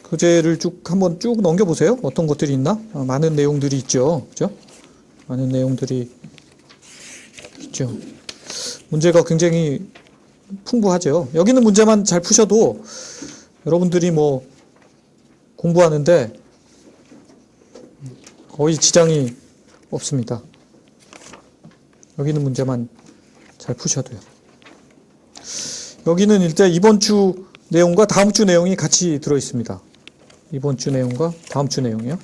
교재를 한번 쭉 넘겨보세요. 어떤 것들이 있나? 많은 내용들이 있죠. 그죠? 많은 내용들이 있죠. 문제가 굉장히 풍부하죠. 여기 있는 문제만 잘 푸셔도 여러분들이 뭐 공부하는데 거의 지장이 없습니다. 여기 있는 문제만 잘 푸셔도요. 여기는 일단 이번 주 내용과 다음 주 내용이 같이 들어 있습니다. 이번 주 내용과 다음 주 내용이요.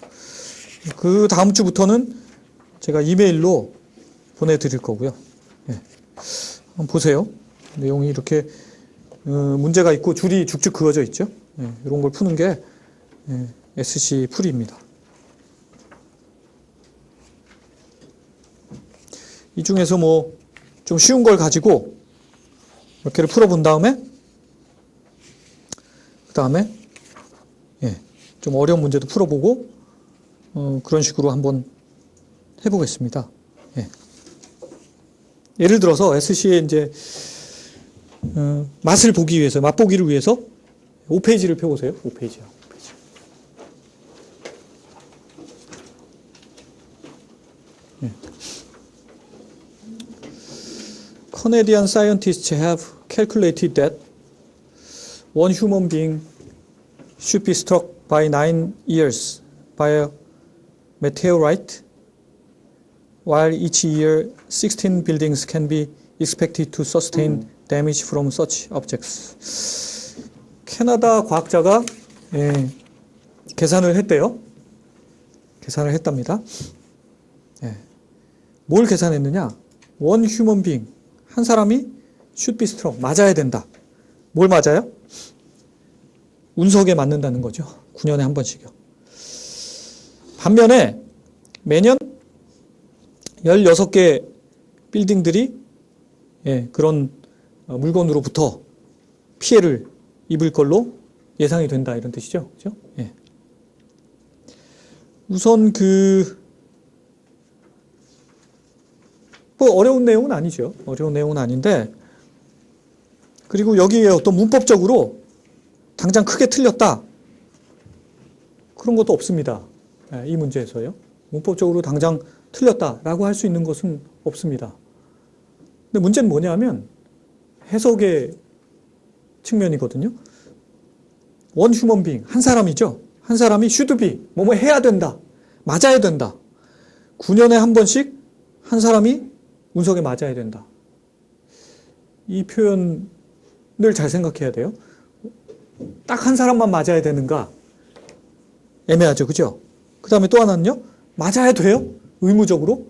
그 다음 주부터는 제가 이메일로 보내드릴 거고요. 네. 한번 보세요. 내용이 이렇게 문제가 있고 줄이 쭉쭉 그어져 있죠. 네. 이런 걸 푸는 게 SC 풀이입니다. 이 중에서 뭐 좀 쉬운 걸 가지고 몇 개를 풀어본 다음에 그 다음에 좀 어려운 문제도 풀어보고 그런 식으로 한번 해보겠습니다. 예를 들어서 SC의 이제 맛을 보기 위해서 맛보기를 위해서 5페이지를 펴보세요. 5페이지요. Canadian scientists have calculated that one human being should be struck by 9 years by a meteorite, while each year 16 buildings can be expected to sustain damage from such objects. 캐나다 과학자가 계산을 했대요. 계산을 했답니다. 뭘 계산했느냐? One human being, 한 사람이 should be struck, 맞아야 된다. 뭘 맞아요? 운석에 맞는다는 거죠. 9년에 한 번씩이요. 반면에 매년 16개 빌딩들이 그런 물건으로부터 피해를 입을 걸로 예상이 된다, 이런 뜻이죠. 그죠? 우선 뭐 어려운 내용은 아니죠. 어려운 내용은 아닌데, 그리고 여기에 어떤 문법적으로 당장 크게 틀렸다, 그런 것도 없습니다. 이 문제에서요. 문법적으로 당장 틀렸다라고 할 수 있는 것은 없습니다. 근데 문제는 뭐냐면 해석의 측면이거든요. 원 휴먼 빙, 한 사람이죠. 한 사람이 should be, 뭐뭐 해야 된다, 맞아야 된다. 9년에 한 번씩 한 사람이 운석에 맞아야 된다. 이 표현을 잘 생각해야 돼요. 딱 한 사람만 맞아야 되는가? 애매하죠. 그죠? 그 다음에 또 하나는요. 맞아야 돼요? 의무적으로?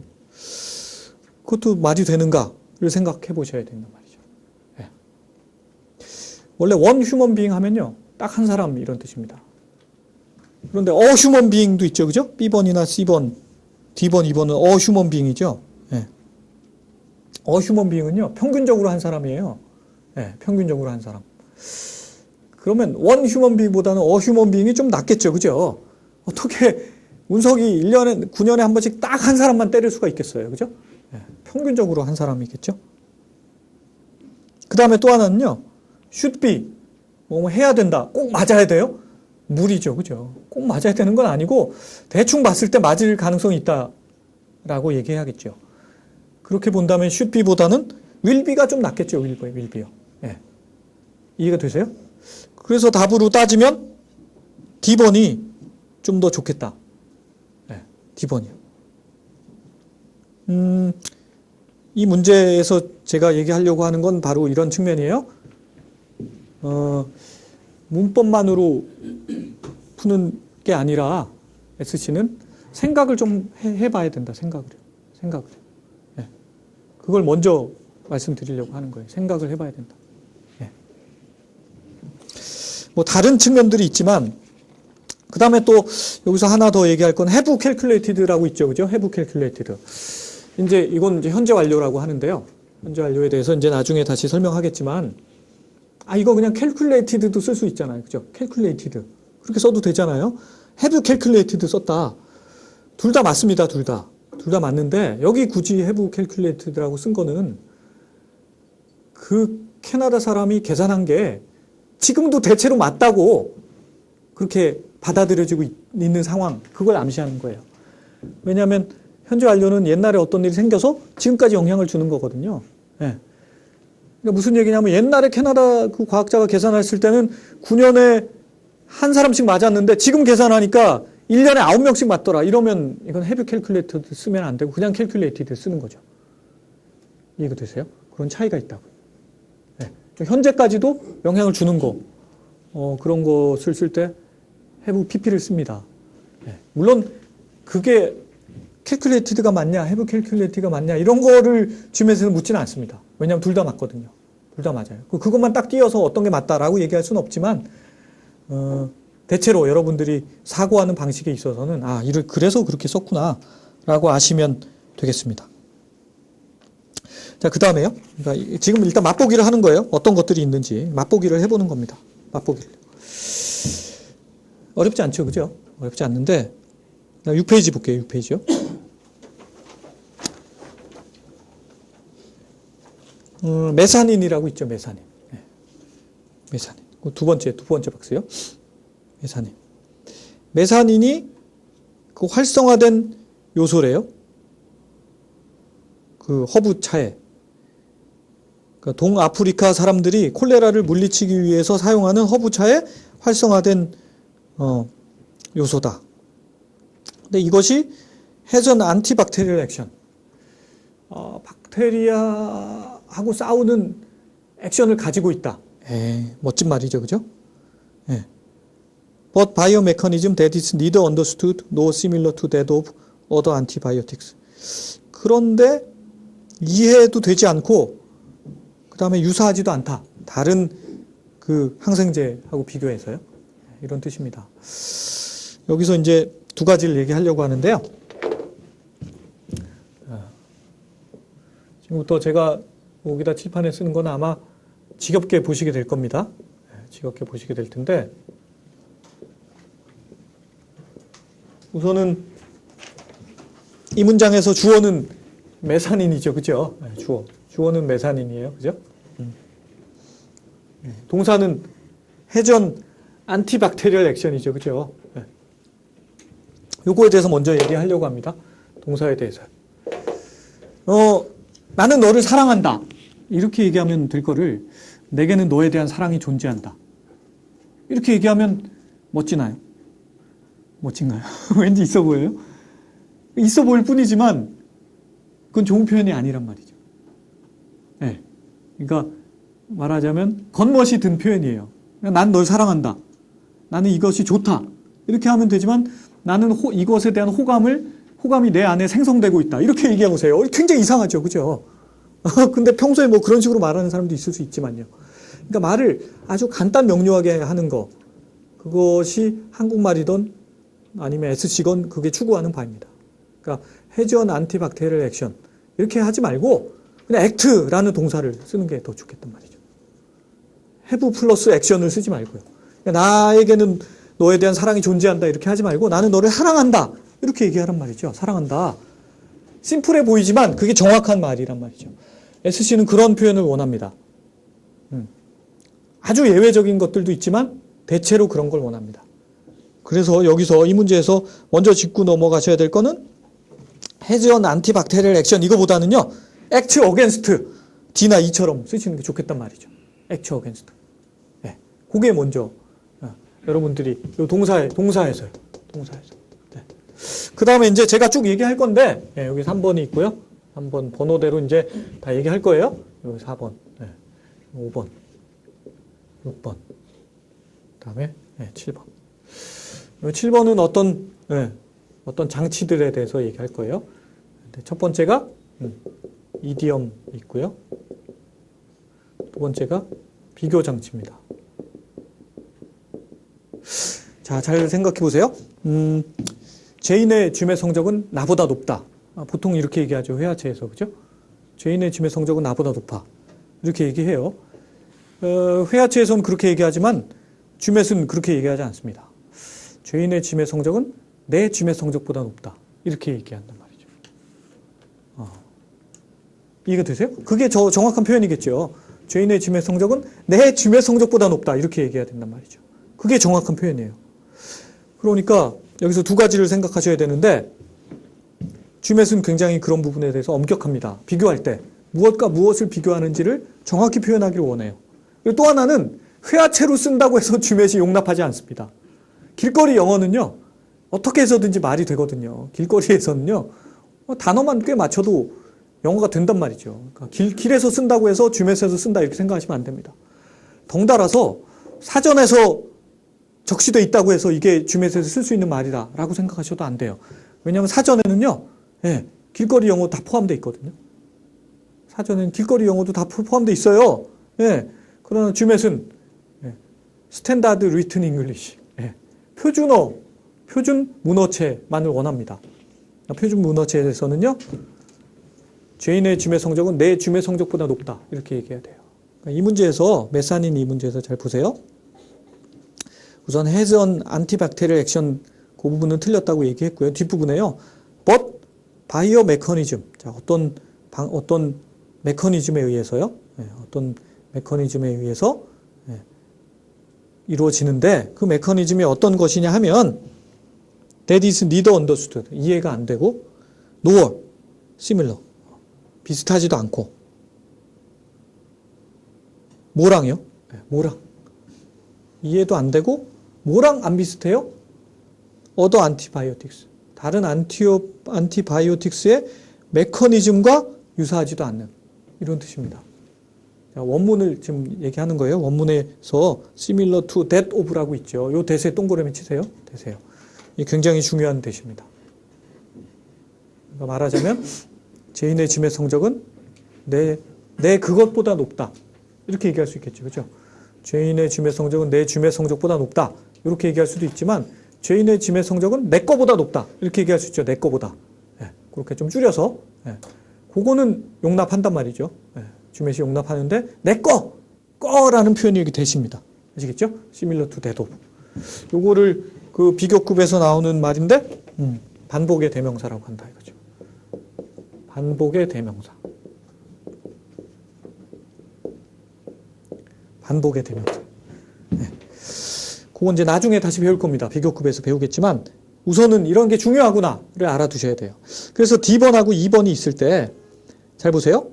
그것도 말이 되는가를 생각해 보셔야 된단 말이죠. 원래 원 휴먼 비잉 하면요. 딱 한 사람, 이런 뜻입니다. 그런데 휴먼 비잉도 있죠. 그죠? B번이나 C번, D번, E번은 휴먼 비잉이죠. 휴먼 비잉은요. 평균적으로 한 사람이에요. 평균적으로 한 사람. 그러면 원 휴먼 비잉보다는 휴먼 비잉이 좀 낫겠죠. 그죠? 어떻게 운석이 9년에 한 번씩 딱 한 사람만 때릴 수가 있겠어요. 그죠? 평균적으로 한 사람이겠죠? 그 다음에 또 하나는요. should be, 뭐 해야 된다. 꼭 맞아야 돼요? 무리죠. 그죠? 꼭 맞아야 되는 건 아니고 대충 봤을 때 맞을 가능성이 있다라고 얘기해야겠죠. 그렇게 본다면 should be보다는 will be가 좀 낫겠죠. will be요. 이해가 되세요? 그래서 답으로 따지면 D번이 좀 더 좋겠다. D번이요. 이 문제에서 제가 얘기하려고 하는 건 바로 이런 측면이에요. 문법만으로 푸는 게 아니라 SC는 생각을 좀 해봐야 된다. 생각을. 그걸 먼저 말씀드리려고 하는 거예요. 생각을 해봐야 된다. 뭐 다른 측면들이 있지만 그 다음에 또 여기서 하나 더 얘기할 건 have calculated라고 있죠. 그죠? have calculated. 이제 이건 이제 현재 완료라고 하는데요. 현재 완료에 대해서 이제 나중에 다시 설명하겠지만, 이거 그냥 calculated도 쓸 수 있잖아요. 그죠? calculated. 그렇게 써도 되잖아요. have calculated 썼다. 둘 다 맞습니다. 둘 다 맞는데, 여기 굳이 have calculated라고 쓴 거는 그 캐나다 사람이 계산한 게 지금도 대체로 맞다고 그렇게 받아들여지고 있는 상황, 그걸 암시하는 거예요. 왜냐하면 현재 완료는 옛날에 어떤 일이 생겨서 지금까지 영향을 주는 거거든요. 예. 그러니까 무슨 얘기냐면 옛날에 캐나다 그 과학자가 계산했을 때는 9년에 한 사람씩 맞았는데 지금 계산하니까 1년에 9명씩 맞더라. 이러면 이건 헤비 캘큘레이터도 쓰면 안 되고 그냥 캘큘레이티드 쓰는 거죠. 이해가 되세요? 그런 차이가 있다고. 네. 현재까지도 영향을 주는 거, 그런 것을 쓸 때 have pp를 씁니다. 네. 물론 그게 캘큘레이티드가 맞냐, have 캘큘레이티드가 맞냐 이런 거를 GMAT에서는 묻지는 않습니다. 왜냐하면 둘 다 맞거든요. 둘 다 맞아요. 그것만 딱 띄어서 어떤 게 맞다라고 얘기할 수는 없지만 대체로 여러분들이 사고하는 방식에 있어서는 이를 그래서 그렇게 썼구나라고 아시면 되겠습니다. 자, 그 다음에요. 그러니까 지금 일단 맛보기를 하는 거예요. 어떤 것들이 있는지 맛보기를 해보는 겁니다. 맛보기를. 어렵지 않죠, 그죠? 어렵지 않는데 6페이지 볼게요. 6페이지요. 메사닌이라고 있죠, 메사닌. 네. 메사닌. 두 번째 박스요. 메사닌. 메사닌이 그 활성화된 요소래요. 그 허브차에. 그러니까 동아프리카 사람들이 콜레라를 물리치기 위해서 사용하는 허브차에 활성화된 요소다. 근데 이것이 해전 안티박테리얼 액션. 박테리아하고 싸우는 액션을 가지고 있다. 멋진 말이죠, 그죠? But biomechanism that is neither understood nor similar to that of other antibiotics. 그런데 이해도 되지 않고 그 다음에 유사하지도 않다. 다른 그 항생제하고 비교해서요. 이런 뜻입니다. 여기서 이제 두 가지를 얘기하려고 하는데요. 지금부터 제가 여기다 칠판에 쓰는 건 아마 지겹게 보시게 될 겁니다. 지겹게 보시게 될 텐데 우선은 이 문장에서 주어는 메사닌이죠. 그죠? 주어는 메사닌이에요. 그죠? 동사는 해전 안티박테리얼 액션이죠. 그죠? 요거에 대해서 먼저 얘기하려고 합니다. 동사에 대해서. 나는 너를 사랑한다. 이렇게 얘기하면 될 거를 내게는 너에 대한 사랑이 존재한다. 이렇게 얘기하면 멋지나요? 멋진가요? 왠지 있어 보여요? 있어 보일 뿐이지만 그건 좋은 표현이 아니란 말이죠. 네. 그러니까 말하자면 겉멋이 든 표현이에요. 난 널 사랑한다. 나는 이것이 좋다. 이렇게 하면 되지만 나는 이것에 대한 호감이 내 안에 생성되고 있다. 이렇게 얘기해 보세요. 굉장히 이상하죠. 그죠? 근데 평소에 뭐 그런 식으로 말하는 사람도 있을 수 있지만요. 그러니까 말을 아주 간단 명료하게 하는 거. 그것이 한국말이든 아니면 SC건 그게 추구하는 바입니다. 그러니까 해전 안티박테리얼 액션. 이렇게 하지 말고 그냥 act라는 동사를 쓰는 게 더 좋겠단 말이죠. have 플러스 액션을 쓰지 말고요. 그러니까 나에게는 너에 대한 사랑이 존재한다. 이렇게 하지 말고 나는 너를 사랑한다. 이렇게 얘기하란 말이죠. 사랑한다. 심플해 보이지만 그게 정확한 말이란 말이죠. SC는 그런 표현을 원합니다. 아주 예외적인 것들도 있지만 대체로 그런 걸 원합니다. 그래서 여기서 이 문제에서 먼저 짚고 넘어가셔야 될 거는 해전 안티박테리얼 액션 이거보다는요. act against D나 E처럼 쓰시는 게 좋겠단 말이죠. act against. 네. 그게 먼저 여러분들이 요 동사에서요. 네. 그 다음에 이제 제가 쭉 얘기할 건데 여기 3번이 있고요. 3번 번호대로 이제 다 얘기할 거예요. 여기 4번, 5번, 6번, 그 다음에 7번. 7번은 어떤 장치들에 대해서 얘기할 거예요. 첫 번째가 이디엄 있고요. 두 번째가 비교 장치입니다. 자, 잘 생각해 보세요. 죄인의 줌의 성적은 나보다 높다. 보통 이렇게 얘기하죠. 회화체에서. 그죠? 죄인의 줌의 성적은 나보다 높아. 이렇게 얘기해요. 회화체에서는 그렇게 얘기하지만 줌에서는 그렇게 얘기하지 않습니다. 죄인의 줌의 성적은 내 줌의 성적보다 높다. 이렇게 얘기한단 말이죠. 이해가 되세요? 그게 정확한 표현이겠죠. 죄인의 줌의 성적은 내 줌의 성적보다 높다. 이렇게 얘기해야 된단 말이죠. 그게 정확한 표현이에요. 그러니까 여기서 두 가지를 생각하셔야 되는데 GMAT은 굉장히 그런 부분에 대해서 엄격합니다. 비교할 때 무엇과 무엇을 비교하는지를 정확히 표현하기를 원해요. 그리고 또 하나는 회화체로 쓴다고 해서 GMAT이 용납하지 않습니다. 길거리 영어는요. 어떻게 해서든지 말이 되거든요. 길거리에서는요. 단어만 꽤 맞춰도 영어가 된단 말이죠. 그러니까 길에서 쓴다고 해서 GMAT에서 쓴다 이렇게 생각하시면 안 됩니다. 덩달아서 사전에서 적시되어 있다고 해서 이게 GMAT에서 쓸 수 있는 말이다 라고 생각하셔도 안 돼요. 왜냐하면 사전에는요. 예, 길거리 영어 다 포함되어 있거든요. 사전에는 길거리 영어도 다 포함되어 있어요. 예, 그러나 GMAT은 스탠다드 리튼 잉글리시, 표준어, 표준 문어체만을 원합니다. 표준 문어체에서는요. 죄인의 GMAT 성적은 내 GMAT 성적보다 높다. 이렇게 얘기해야 돼요. 이 문제에서 메사닌 이 문제에서 잘 보세요. 우선 has an antibacterial action 그 부분은 틀렸다고 얘기했고요. 뒷부분에요. But biomechanism. 자, 어떤 메커니즘에 의해서요. 어떤 메커니즘에 의해서 이루어지는데 그 메커니즘이 어떤 것이냐 하면 that is neither understood. 이해가 안 되고 nor similar. 비슷하지도 않고 뭐랑요? 뭐랑 이해도 안 되고 뭐랑 안 비슷해요? other antibiotics. 다른 안티바이오틱스의 메커니즘과 유사하지도 않는 이런 뜻입니다. 원문을 지금 얘기하는 거예요. 원문에서 similar to that of라고 있죠. 이 대세 동그라미 치세요. 대세요. 이 굉장히 중요한 대시입니다. 그러니까 말하자면 죄인의 GMAT 성적은 내 그것보다 높다. 이렇게 얘기할 수 있겠죠. 그렇죠? 죄인의 GMAT 성적은 내 GMAT 성적보다 높다. 이렇게 얘기할 수도 있지만 죄인의 GMAT 성적은 내 거보다 높다. 이렇게 얘기할 수 있죠. 내 거보다. 그렇게 좀 줄여서 그거는 용납한단 말이죠. GMAT이 용납하는데 내 거라는 표현이 여기 대시입니다. 아시겠죠? similar to that of. 요거를 그 비교급에서 나오는 말인데 반복의 대명사라고 한다 이거죠. 반복의 대명사. 반복의 대명사. 그건 이제 나중에 다시 배울 겁니다. 비교급에서 배우겠지만 우선은 이런 게 중요하구나를 알아두셔야 돼요. 그래서 D번하고 2번이 있을 때 잘 보세요.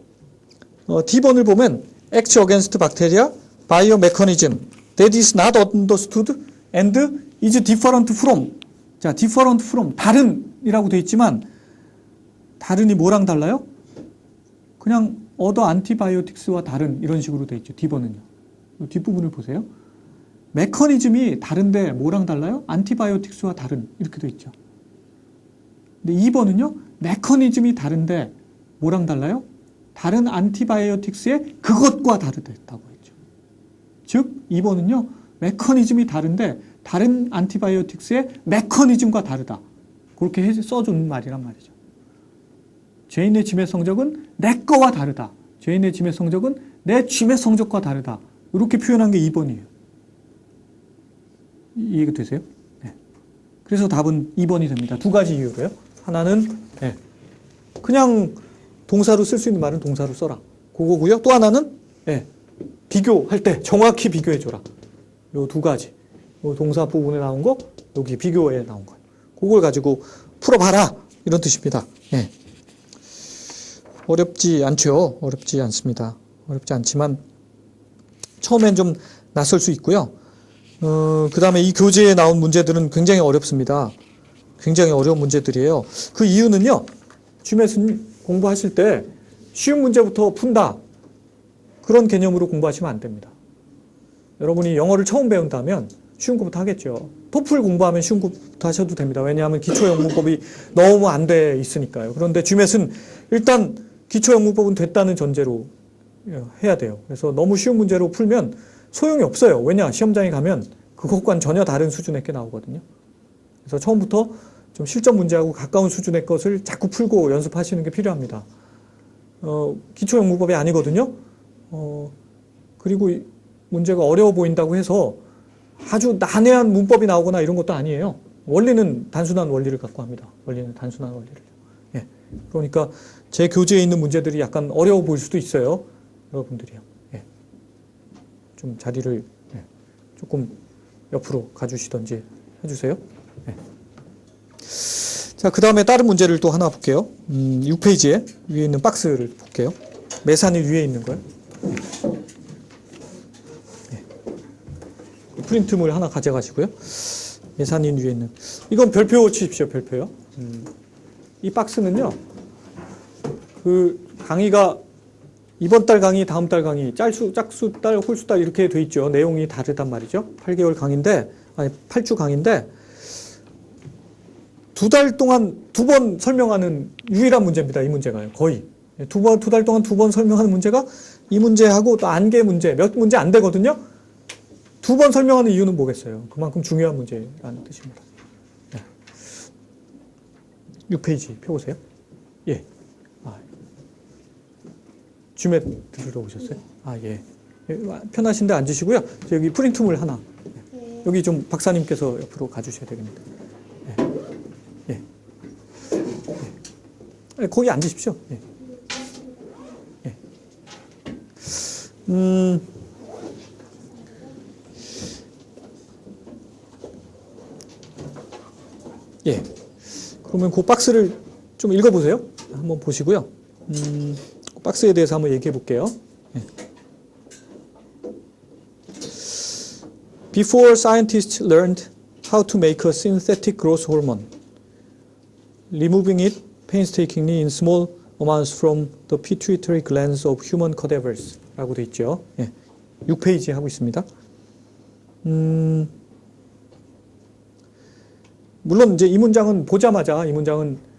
D번을 보면 Act against bacteria, biomechanism that is not understood and is different from. 자, different from 다른이라고 되어 있지만 다른이 뭐랑 달라요? 그냥 other antibiotics와 다른 이런 식으로 되어 있죠. D번은요. 뒷부분을 보세요. 메커니즘이 다른데 뭐랑 달라요? 안티바이오틱스와 다른 이렇게 되어 있죠. 근데 2번은요. 메커니즘이 다른데 뭐랑 달라요? 다른 안티바이오틱스의 그것과 다르다고 했죠. 즉 2번은요. 메커니즘이 다른데 다른 안티바이오틱스의 메커니즘과 다르다. 그렇게 써준 말이란 말이죠. 죄인의 GMAT 성적은 내 거와 다르다. 죄인의 GMAT 성적은 내 GMAT 성적과 다르다. 이렇게 표현한 게 2번이에요. 이해가 되세요? 네. 그래서 답은 2번이 됩니다. 두 가지 이유로요. 하나는 그냥 동사로 쓸 수 있는 말은 동사로 써라. 그거고요. 또 하나는 비교할 때 정확히 비교해줘라. 요 두 가지. 요 동사 부분에 나온 거, 여기 비교에 나온 거. 그걸 가지고 풀어봐라. 이런 뜻입니다. 어렵지 않죠. 어렵지 않습니다. 어렵지 않지만 처음엔 좀 낯설 수 있고요. 그 다음에 이 교재에 나온 문제들은 굉장히 어렵습니다. 굉장히 어려운 문제들이에요. 그 이유는요. GMAT 공부하실 때 쉬운 문제부터 푼다. 그런 개념으로 공부하시면 안 됩니다. 여러분이 영어를 처음 배운다면 쉬운 것부터 하겠죠. 토플 공부하면 쉬운 것부터 하셔도 됩니다. 왜냐하면 기초영문법이 너무 안 돼 있으니까요. 그런데 GMAT은 일단 기초영문법은 됐다는 전제로 해야 돼요. 그래서 너무 쉬운 문제로 풀면 소용이 없어요. 왜냐? 시험장에 가면 그것과는 전혀 다른 수준의 게 나오거든요. 그래서 처음부터 좀 실전 문제하고 가까운 수준의 것을 자꾸 풀고 연습하시는 게 필요합니다. 기초영문법이 아니거든요. 그리고 문제가 어려워 보인다고 해서 아주 난해한 문법이 나오거나 이런 것도 아니에요. 원리는 단순한 원리를 갖고 합니다. 원리는 단순한 원리를. 그러니까 제 교재에 있는 문제들이 약간 어려워 보일 수도 있어요. 여러분들이요. 좀 자리를 조금 옆으로 가주시던지 해주세요. 네. 자, 그 다음에 다른 문제를 또 하나 볼게요. 6페이지에 위에 있는 박스를 볼게요. 매산이 위에 있는 거예요. 네. 프린트물 하나 가져가시고요. 매산인 위에 있는. 이건 별표 치십시오, 별표요. 이 박스는요, 그 강의가 이번 달 강의, 다음 달 강의, 짝수 달, 홀수 달 이렇게 돼 있죠. 내용이 다르단 말이죠. 8개월 강의인데, 아니, 8주 강의인데, 2달 동안 2번 설명하는 유일한 문제입니다. 이 문제가요. 거의. 2달 동안 2번 설명하는 문제가 이 문제하고 또 안개 문제, 몇 문제 안 되거든요. 2번 설명하는 이유는 뭐겠어요? 그만큼 중요한 문제라는 뜻입니다. 네. 6페이지 펴보세요. 예. 줌에 들으러 오셨어요? 예. 편하신데 앉으시고요. 여기 프린트물 하나. 여기 좀 박사님께서 옆으로 가주셔야 되겠는데. 예. 예. 거기 앉으십시오. 예. 예. 예. 그러면 그 박스를 좀 읽어보세요. 한번 보시고요. 박스에 대해서 한번 얘기해 볼게요. 예. Before scientists learned how to make a synthetic growth hormone, removing it painstakingly in small amounts from the pituitary glands of human cadavers 라고 되어 있죠. 예. 6페이지 하고 있습니다. 물론 이제 이 문장은 보자마자 이 문장은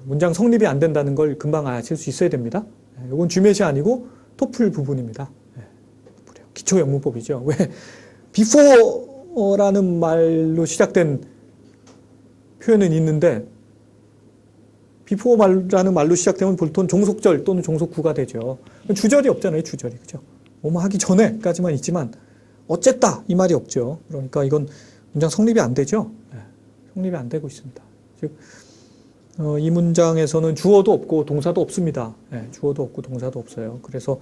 문장 성립이 안 된다는 걸 금방 아실 수 있어야 됩니다. 이건 GMAT이 아니고 토플 부분입니다. 기초 영문법이죠. 왜? before라는 말로 시작된 표현은 있는데 before라는 말로 시작되면 보통 종속절 또는 종속구가 되죠. 주절이 없잖아요. 주절이. 그죠? 뭐뭐 하기 전에까지만 있지만 어쨌다 이 말이 없죠. 그러니까 이건 문장 성립이 안 되죠. 성립이 안 되고 있습니다. 즉 이 문장에서는 주어도 없고 동사도 없습니다. 주어도 없고 동사도 없어요. 그래서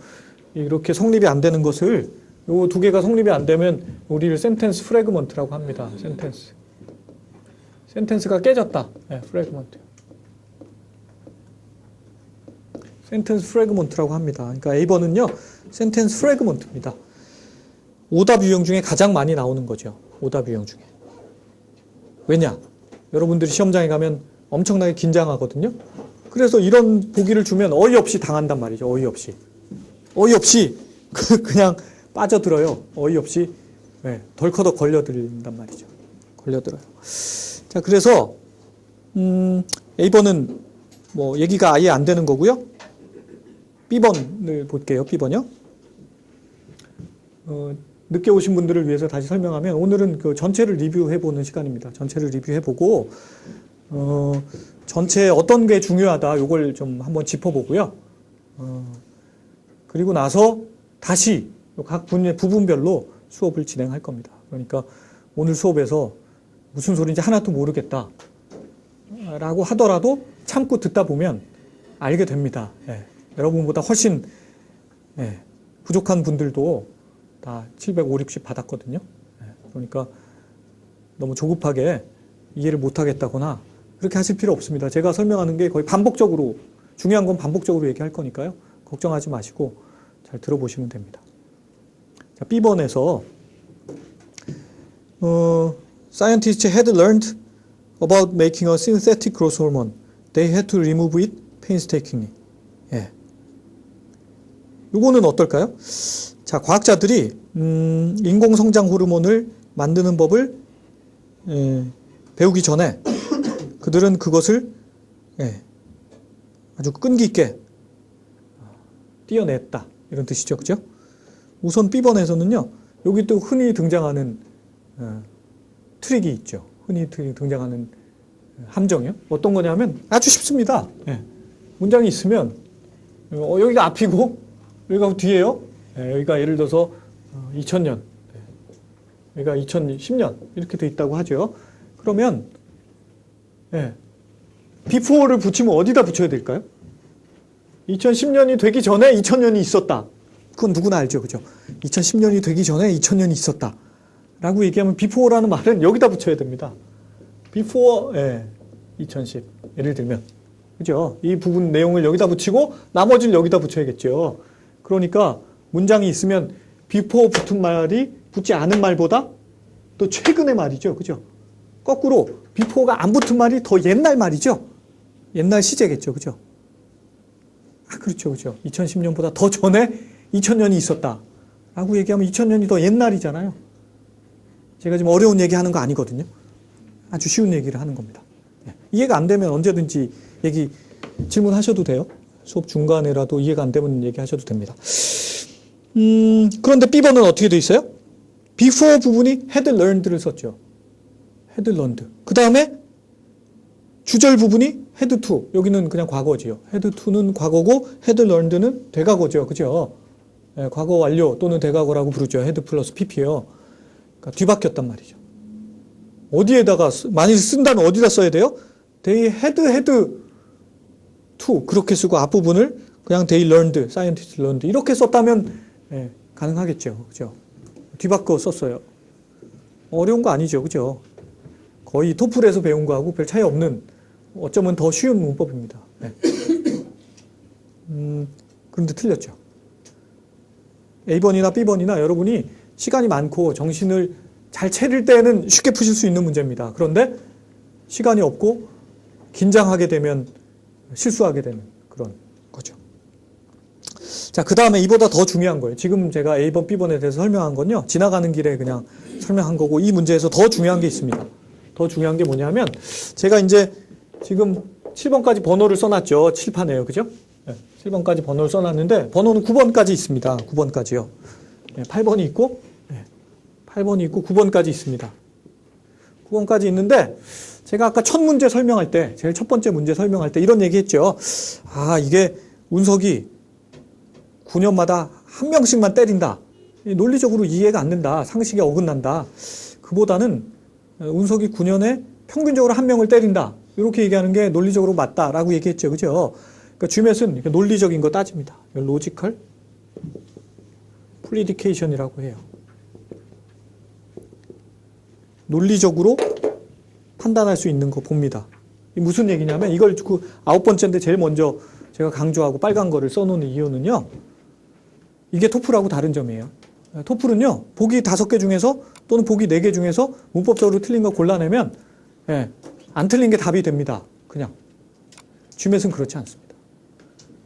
이렇게 성립이 안 되는 것을 요 두 개가 성립이 안 되면 우리를 센텐스 프래그먼트라고 합니다. 센텐스가 깨졌다. 프래그먼트. 센텐스 프래그먼트라고 합니다. 그러니까 A번은요. 센텐스 프래그먼트입니다. 오답 유형 중에 가장 많이 나오는 거죠. 오답 유형 중에. 왜냐? 여러분들이 시험장에 가면 엄청나게 긴장하거든요. 그래서 이런 보기를 주면 어이없이 당한단 말이죠. 어이없이. 어이없이 그냥 빠져들어요. 어이없이 덜커덕 걸려들린단 말이죠. 걸려들어요. 자, 그래서 A번은 뭐 얘기가 아예 안 되는 거고요. B번을 볼게요. B번요. 늦게 오신 분들을 위해서 다시 설명하면 오늘은 그 전체를 리뷰해보는 시간입니다. 전체를 리뷰해보고 전체 어떤 게 중요하다 요걸 좀 한번 짚어보고요. 그리고 나서 다시 각 분야의 부분별로 수업을 진행할 겁니다. 그러니까 오늘 수업에서 무슨 소리인지 하나도 모르겠다 라고 하더라도 참고 듣다 보면 알게 됩니다. 여러분보다 훨씬 부족한 분들도 다 750씩 받았거든요. 그러니까 너무 조급하게 이해를 못하겠다거나 그렇게 하실 필요 없습니다. 제가 설명하는 게 거의 반복적으로, 중요한 건 반복적으로 얘기할 거니까요. 걱정하지 마시고 잘 들어보시면 됩니다. 자, B번에서 Scientists had learned about making a synthetic growth hormone. They had to remove it painstakingly. 요거는 어떨까요? 자, 과학자들이 인공성장 호르몬을 만드는 법을 배우기 전에 그들은 그것을 아주 끈기 있게 띄어냈다. 이런 뜻이죠. 그죠? 우선 B번에서는요. 여기 또 흔히 등장하는 트릭이 있죠. 흔히 등장하는 함정이요. 어떤 거냐면 아주 쉽습니다. 문장이 있으면 여기가 앞이고 여기가 뒤에요. 여기가 예를 들어서 2000년, 여기가 2010년 이렇게 돼 있다고 하죠. 그러면 before를 붙이면 어디다 붙여야 될까요? 2010년이 되기 전에 2000년이 있었다. 그건 누구나 알죠. 그죠? 2010년이 되기 전에 2000년이 있었다. 라고 얘기하면 before라는 말은 여기다 붙여야 됩니다. before, 2010. 예를 들면. 그죠? 이 부분 내용을 여기다 붙이고 나머지를 여기다 붙여야겠죠. 그러니까 문장이 있으면 before 붙은 말이 붙지 않은 말보다 또 최근의 말이죠. 그죠? 거꾸로 before가 안 붙은 말이 더 옛날 말이죠. 옛날 시제겠죠. 그죠? 그렇죠. 그죠? 2010년보다 더 전에 2000년이 있었다. 라고 얘기하면 2000년이 더 옛날이잖아요. 제가 지금 어려운 얘기 하는 거 아니거든요. 아주 쉬운 얘기를 하는 겁니다. 이해가 안 되면 언제든지 질문하셔도 돼요. 수업 중간에라도 이해가 안 되면 얘기하셔도 됩니다. 그런데 B번은 어떻게 돼 있어요? before 부분이 had learned를 썼죠. had learned. 그 다음에 주절 부분이 had to. 여기는 그냥 과거지요. had to는 과거고 had learned는 대과거죠. 그죠? 과거 완료 또는 대과거라고 부르죠. had 플러스 pp요. 그러니까 뒤바뀌었단 말이죠. 어디에다가 만일 쓴다면 어디다 써야 돼요? They had to 그렇게 쓰고 앞부분을 그냥 they learned, scientists learned 이렇게 썼다면 가능하겠죠. 그죠? 뒤바꿔 썼어요. 어려운 거 아니죠. 그죠? 거의 토플에서 배운 거하고 별 차이 없는 어쩌면 더 쉬운 문법입니다. 그런데 틀렸죠. A번이나 B번이나 여러분이 시간이 많고 정신을 잘 차릴 때는 쉽게 푸실 수 있는 문제입니다. 그런데 시간이 없고 긴장하게 되면 실수하게 되는 그런 거죠. 자, 그 다음에 이보다 더 중요한 거예요. 지금 제가 A번, B번에 대해서 설명한 건요. 지나가는 길에 그냥 설명한 거고 이 문제에서 더 중요한 게 있습니다. 더 중요한 게 뭐냐면 제가 이제 지금 7번까지 번호를 써놨죠. 칠판에요. 그죠? 7번까지 번호를 써놨는데 번호는 9번까지 있습니다. 9번까지요. 8번이 있고 8번이 있고 9번까지 있습니다. 9번까지 있는데 제가 아까 첫 문제 설명할 때 제일 첫 번째 문제 설명할 때 이런 얘기 했죠. 이게 운석이 9년마다 한 명씩만 때린다. 논리적으로 이해가 안 된다. 상식에 어긋난다. 그보다는 운석이 9년에 평균적으로 한 명을 때린다. 이렇게 얘기하는 게 논리적으로 맞다라고 얘기했죠. 그죠? 그러니까 GMAT은 논리적인 거 따집니다. 로지컬 프리디케이션이라고 해요. 논리적으로 판단할 수 있는 거 봅니다. 이게 무슨 얘기냐면 이걸 그 9번째인데 제일 먼저 제가 강조하고 빨간 거를 써놓는 이유는요. 이게 토플하고 다른 점이에요. 토플은요. 보기 5개 중에서 또는 보기 4개 중에서 문법적으로 틀린 거 골라내면 안 틀린 게 답이 됩니다. 그냥. GMAT은 그렇지 않습니다.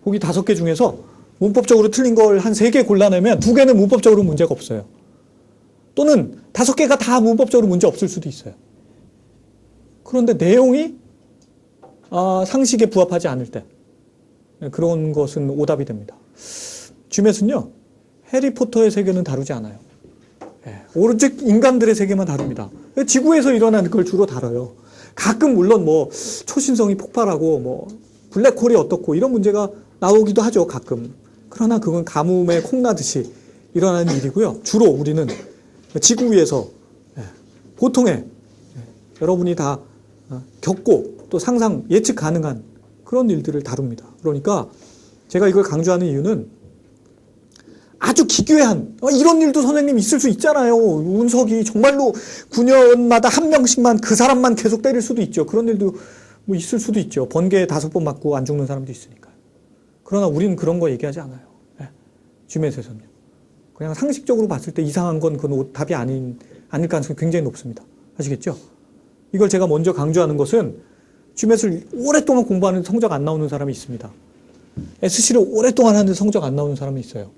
보기 5개 중에서 문법적으로 틀린 걸 한 3개 골라내면 2개는 문법적으로 문제가 없어요. 또는 5개가 다 문법적으로 문제 없을 수도 있어요. 그런데 내용이 상식에 부합하지 않을 때 그런 것은 오답이 됩니다. GMAT은요. 해리포터의 세계는 다루지 않아요. 오로지 인간들의 세계만 다룹니다. 지구에서 일어나는 걸 주로 다뤄요. 가끔 물론 뭐 초신성이 폭발하고 뭐 블랙홀이 어떻고 이런 문제가 나오기도 하죠. 가끔. 그러나 그건 가뭄에 콩나듯이 일어나는 일이고요. 주로 우리는 지구 위에서 보통의 여러분이 다 겪고 또 상상 예측 가능한 그런 일들을 다룹니다. 그러니까 제가 이걸 강조하는 이유는 아주 기괴한 이런 일도 선생님 있을 수 있잖아요. 운석이 정말로 9년마다 한 명씩만 그 사람만 계속 때릴 수도 있죠. 그런 일도 뭐 있을 수도 있죠. 번개에 5번 맞고 안 죽는 사람도 있으니까요. 그러나 우리는 그런 거 얘기하지 않아요. GMAT에서는요. 그냥 상식적으로 봤을 때 이상한 건 그건 답이 아닐 가능성이 굉장히 높습니다. 아시겠죠? 이걸 제가 먼저 강조하는 것은 GMAT을 오랫동안 공부하는 성적 안 나오는 사람이 있습니다. SC를 오랫동안 하는데 성적 안 나오는 사람이 있어요.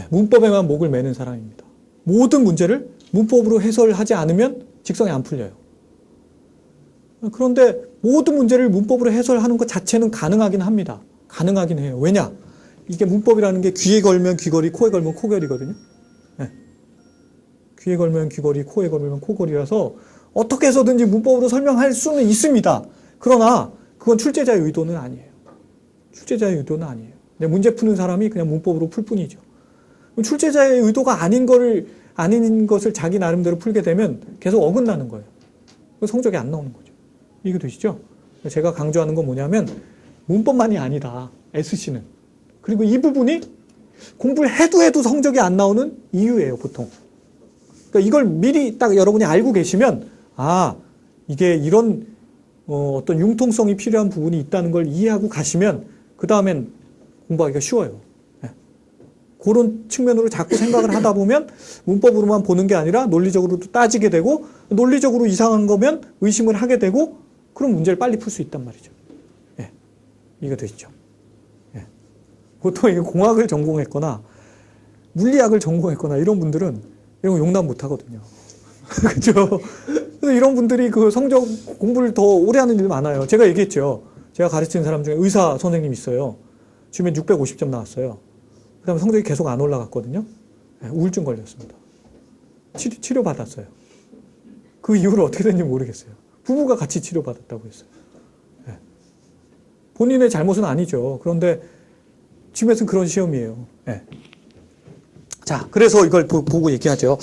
문법에만 목을 매는 사람입니다. 모든 문제를 문법으로 해설하지 않으면 직성이 안 풀려요. 그런데 모든 문제를 문법으로 해설하는 것 자체는 가능하긴 합니다. 가능하긴 해요. 왜냐? 이게 문법이라는 게 귀에 걸면 귀걸이, 코에 걸면 코걸이거든요. 귀에 걸면 귀걸이, 코에 걸면 코걸이라서 어떻게 해서든지 문법으로 설명할 수는 있습니다. 그러나 그건 출제자의 의도는 아니에요. 출제자의 의도는 아니에요. 근데 문제 푸는 사람이 그냥 문법으로 풀 뿐이죠. 출제자의 의도가 아닌 것을 자기 나름대로 풀게 되면 계속 어긋나는 거예요. 성적이 안 나오는 거죠. 이게 되시죠? 제가 강조하는 건 뭐냐면 문법만이 아니다. SC는. 그리고 이 부분이 공부를 해도 성적이 안 나오는 이유예요, 보통. 그러니까 이걸 미리 딱 여러분이 알고 계시면, 아, 이게 이런 어떤 융통성이 필요한 부분이 있다는 걸 이해하고 가시면 그 다음엔 공부하기가 쉬워요. 예. 그런 측면으로 자꾸 생각을 하다 보면 문법으로만 보는 게 아니라 논리적으로도 따지게 되고, 논리적으로 이상한 거면 의심을 하게 되고, 그럼 문제를 빨리 풀 수 있단 말이죠. 예. 이거 되시죠? 예. 보통 이게 공학을 전공했거나 물리학을 전공했거나 이런 분들은 이런 거 용납 못 하거든요. 그죠? 그래서 이런 분들이 그 성적 공부를 더 오래 하는 일이 많아요. 제가 얘기했죠. 제가 가르치는 사람 중에 의사 선생님 있어요. 주면 650점 나왔어요. 그 다음에 성적이 계속 안 올라갔거든요. 네, 우울증 걸렸습니다. 치료 받았어요. 그 이후로 어떻게 됐는지 모르겠어요. 부부가 같이 치료받았다고 했어요. 네. 본인의 잘못은 아니죠. 그런데 지금에서는 그런 시험이에요. 네. 자, 그래서 이걸 보고 얘기하죠.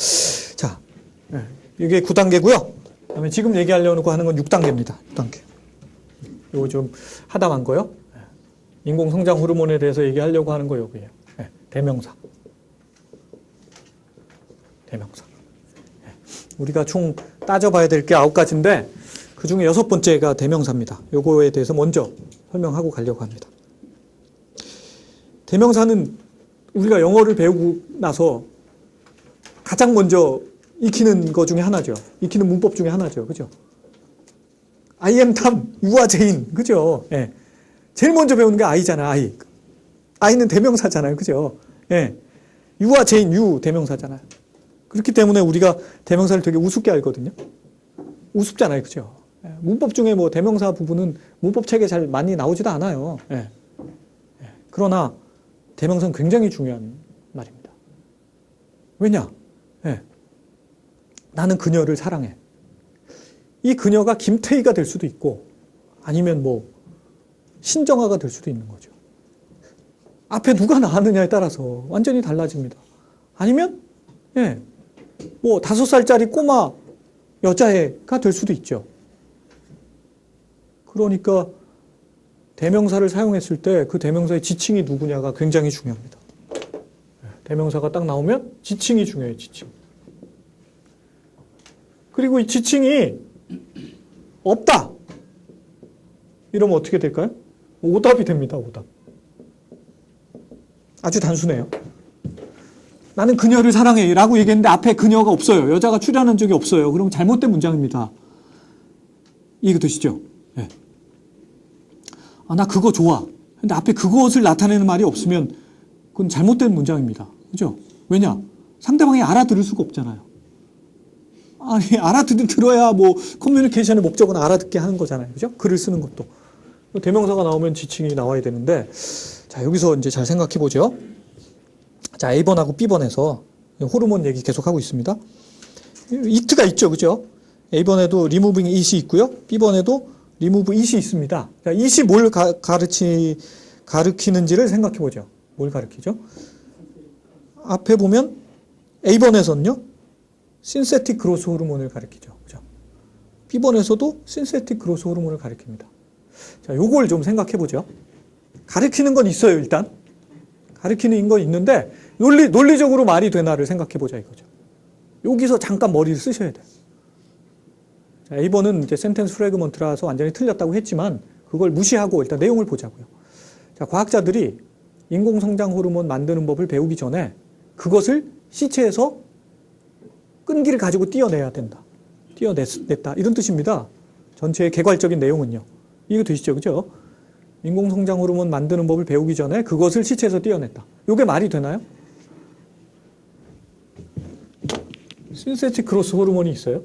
자, 네. 이게 9단계고요. 그다음에 지금 얘기하려고 하는 건 6단계입니다. 6단계. 이거 좀 하다만 거요. 인공성장 호르몬에 대해서 얘기하려고 하는 거 여기에요. 네. 대명사. 대명사. 네. 우리가 총 따져봐야 될 게 9가지인데 그 중에 6번째가 대명사입니다. 요거에 대해서 먼저 설명하고 가려고 합니다. 대명사는 우리가 영어를 배우고 나서 가장 먼저 익히는 거 중에 하나죠. 익히는 문법 중에 하나죠. 그죠? I am Tom, you are Jane. 그죠? 예. 제일 먼저 배우는 게 I잖아, I. I는 대명사잖아요. 그죠? 예. You are Jane, you 대명사잖아요. 그렇기 때문에 우리가 대명사를 되게 우습게 알거든요. 우습잖아요. 그죠? 예. 문법 중에 뭐 대명사 부분은 문법 책에 잘 많이 나오지도 않아요. 예. 예. 그러나 대명사는 굉장히 중요한 말입니다. 왜냐? 예. 나는 그녀를 사랑해. 이 그녀가 김태희가 될 수도 있고 아니면 뭐 신정아가 될 수도 있는 거죠. 앞에 누가 나왔느냐에 따라서 완전히 달라집니다. 아니면 예, 뭐 5살짜리 꼬마 여자애가 될 수도 있죠. 그러니까 대명사를 사용했을 때 그 대명사의 지칭이 누구냐가 굉장히 중요합니다. 대명사가 딱 나오면 지칭이 중요해요. 지칭. 그리고 이 지칭이 없다. 이러면 어떻게 될까요? 오답이 됩니다. 오답. 아주 단순해요. 나는 그녀를 사랑해 라고 얘기했는데 앞에 그녀가 없어요. 여자가 출연한 적이 없어요. 그럼 잘못된 문장입니다. 이해되시죠? 네. 아, 나 그거 좋아. 근데 앞에 그것을 나타내는 말이 없으면 그건 잘못된 문장입니다. 그죠? 왜냐? 상대방이 알아들을 수가 없잖아요. 아니, 들어야 뭐 커뮤니케이션의 목적은 알아듣게 하는 거잖아요. 그죠? 글을 쓰는 것도. 대명사가 나오면 지칭이 나와야 되는데, 자, 여기서 이제 잘 생각해 보죠. 자, A번하고 B번에서 호르몬 얘기 계속 하고 있습니다. it가 있죠. 그죠? A번에도 removing it이 있고요. B번에도 remove it이 있습니다. 자, it이 뭘 가르치는지를 생각해 보죠. 뭘 가르치죠? 앞에 보면 A번에서는요. 신세틱 그로스 호르몬을 가리키죠. 그죠? B번에서도 신세틱 그로스 호르몬을 가리킵니다. 자, 요걸 좀 생각해 보죠. 가리키는 건 있어요, 일단. 가리키는 건 있는데, 논리적으로 말이 되나를 생각해 보자 이거죠. 여기서 잠깐 머리를 쓰셔야 돼요. 자, A번은 이제 센텐스 프래그먼트라서 완전히 틀렸다고 했지만, 그걸 무시하고 일단 내용을 보자고요. 자, 과학자들이 인공성장 호르몬 만드는 법을 배우기 전에 그것을 시체에서 끈기를 가지고 띄어내야 된다. 띄어냈다. 이런 뜻입니다. 전체의 개괄적인 내용은요. 이거 되시죠? 그죠? 인공성장 호르몬 만드는 법을 배우기 전에 그것을 시체에서 띄어냈다. 이게 말이 되나요? 신세틱 그로스 호르몬이 있어요?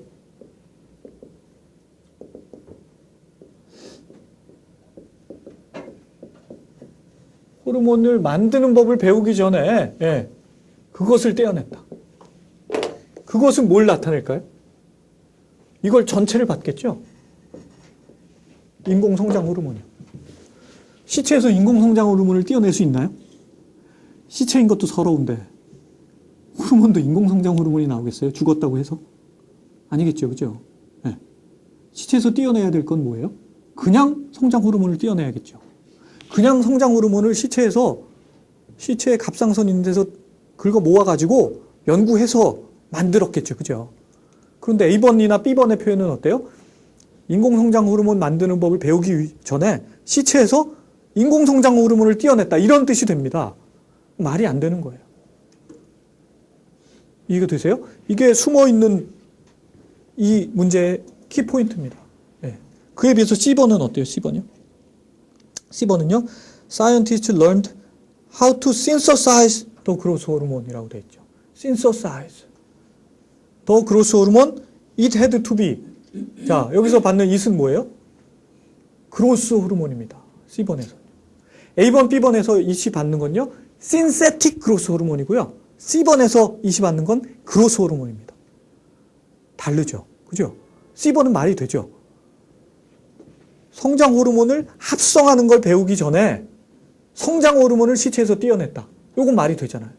호르몬을 만드는 법을 배우기 전에 예, 그것을 떼어냈다. 그것은 뭘 나타낼까요? 이걸 전체를 받겠죠? 인공성장 호르몬이요. 시체에서 인공성장 호르몬을 띄어낼 수 있나요? 시체인 것도 서러운데 호르몬도 인공성장 호르몬이 나오겠어요? 죽었다고 해서? 아니겠죠. 그죠? 네. 시체에서 띄어내야 될 건 뭐예요? 그냥 성장 호르몬을 띄어내야겠죠. 그냥 성장 호르몬을 시체에 갑상선 있는 데서 긁어 모아가지고 연구해서 만들었겠죠. 그죠? 그런데 A번이나 B번의 표현은 어때요? 인공성장 호르몬 만드는 법을 배우기 전에 시체에서 인공성장 호르몬을 띄어냈다. 이런 뜻이 됩니다. 말이 안 되는 거예요. 이해가 되세요? 이게 숨어있는 이 문제의 키포인트입니다. 네. 그에 비해서 C번은 어때요? C번이요? C번은요. Scientists learned how to synthesize the growth hormone이라고 되어 있죠. synthesize. the growth hormone it had to be. 자, 여기서 받는 it은 뭐예요? 그로스 호르몬입니다. C번에서. A번, B번에서 it이 받는 건요. synthetic growth 호르몬이고요. C번에서 it이 받는 건 그로스 호르몬입니다. 다르죠. 그죠? C번은 말이 되죠. 성장 호르몬을 합성하는 걸 배우기 전에 성장 호르몬을 시체에서 띄어냈다. 요건 말이 되잖아요.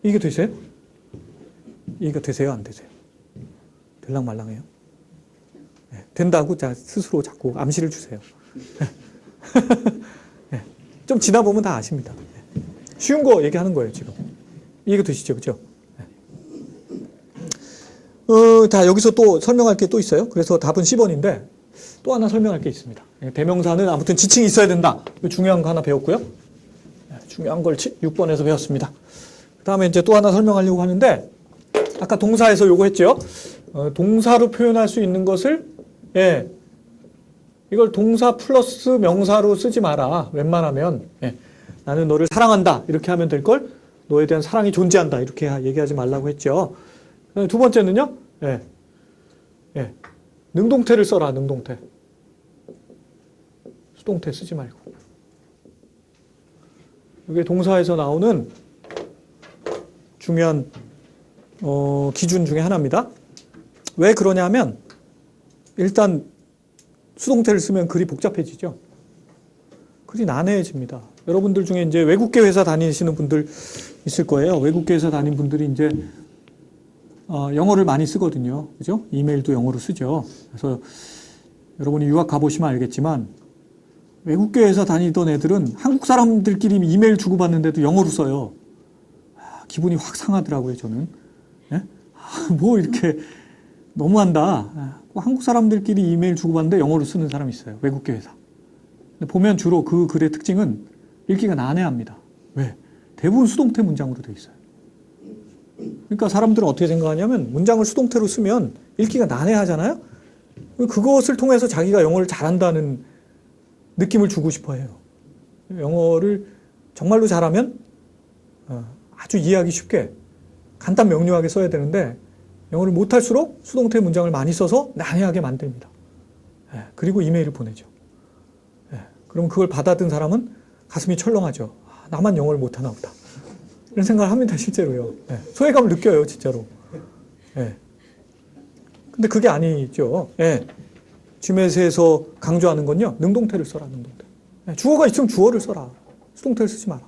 이게 되세요? 이게 되세요? 안 되세요? 들랑말랑해요? 네, 된다고 스스로 자꾸 암시를 주세요. 네, 좀 지나 보면 다 아십니다. 네, 쉬운 거 얘기하는 거예요, 지금. 이해가 되시죠? 그죠? 네. 자, 여기서 또 설명할 게 또 있어요. 그래서 답은 10번인데 또 하나 설명할 게 있습니다. 대명사는 아무튼 지칭이 있어야 된다. 중요한 거 하나 배웠고요. 중요한 걸 6번에서 배웠습니다. 그 다음에 이제 또 하나 설명하려고 하는데 아까 동사에서 요거 했죠. 동사로 표현할 수 있는 것을 이걸 동사 플러스 명사로 쓰지 마라. 웬만하면 나는 너를 사랑한다. 이렇게 하면 될 걸 너에 대한 사랑이 존재한다. 이렇게 얘기하지 말라고 했죠. 두 번째는요. 능동태를 써라. 능동태. 수동태 쓰지 말고. 이게 동사에서 나오는 중요한 기준 중에 하나입니다. 왜 그러냐면 일단 수동태를 쓰면 글이 복잡해지죠. 글이 난해해집니다. 여러분들 중에 이제 외국계 회사 다니시는 분들 있을 거예요. 외국계 회사 다닌 분들이 이제 영어를 많이 쓰거든요. 그죠? 이메일도 영어로 쓰죠. 그래서 여러분이 유학 가보시면 알겠지만 외국계 회사 다니던 애들은 한국 사람들끼리 이메일 주고받는데도 영어로 써요. 기분이 확 상하더라고요, 저는. 뭐 이렇게 너무한다. 한국 사람들끼리 이메일 주고받는데 영어로 쓰는 사람이 있어요. 외국계 회사. 근데 보면 주로 그 글의 특징은 읽기가 난해합니다. 왜? 대부분 수동태 문장으로 되어 있어요. 그러니까 사람들은 어떻게 생각하냐면 문장을 수동태로 쓰면 읽기가 난해하잖아요. 그것을 통해서 자기가 영어를 잘한다는 느낌을 주고 싶어 해요. 영어를 정말로 잘하면 아주 이해하기 쉽게 간단 명료하게 써야 되는데 영어를 못할수록 수동태 문장을 많이 써서 난해하게 만듭니다. 그리고 이메일을 보내죠. 그럼 그걸 받아든 사람은 가슴이 철렁하죠. 나만 영어를 못하나 보다. 이런 생각을 합니다, 실제로요. 소외감을 느껴요, 진짜로. 근데 그게 아니죠. GMAT에서 강조하는 건요, 능동태를 써라, 능동태. 주어가 있으면 주어를 써라. 수동태를 쓰지 마라.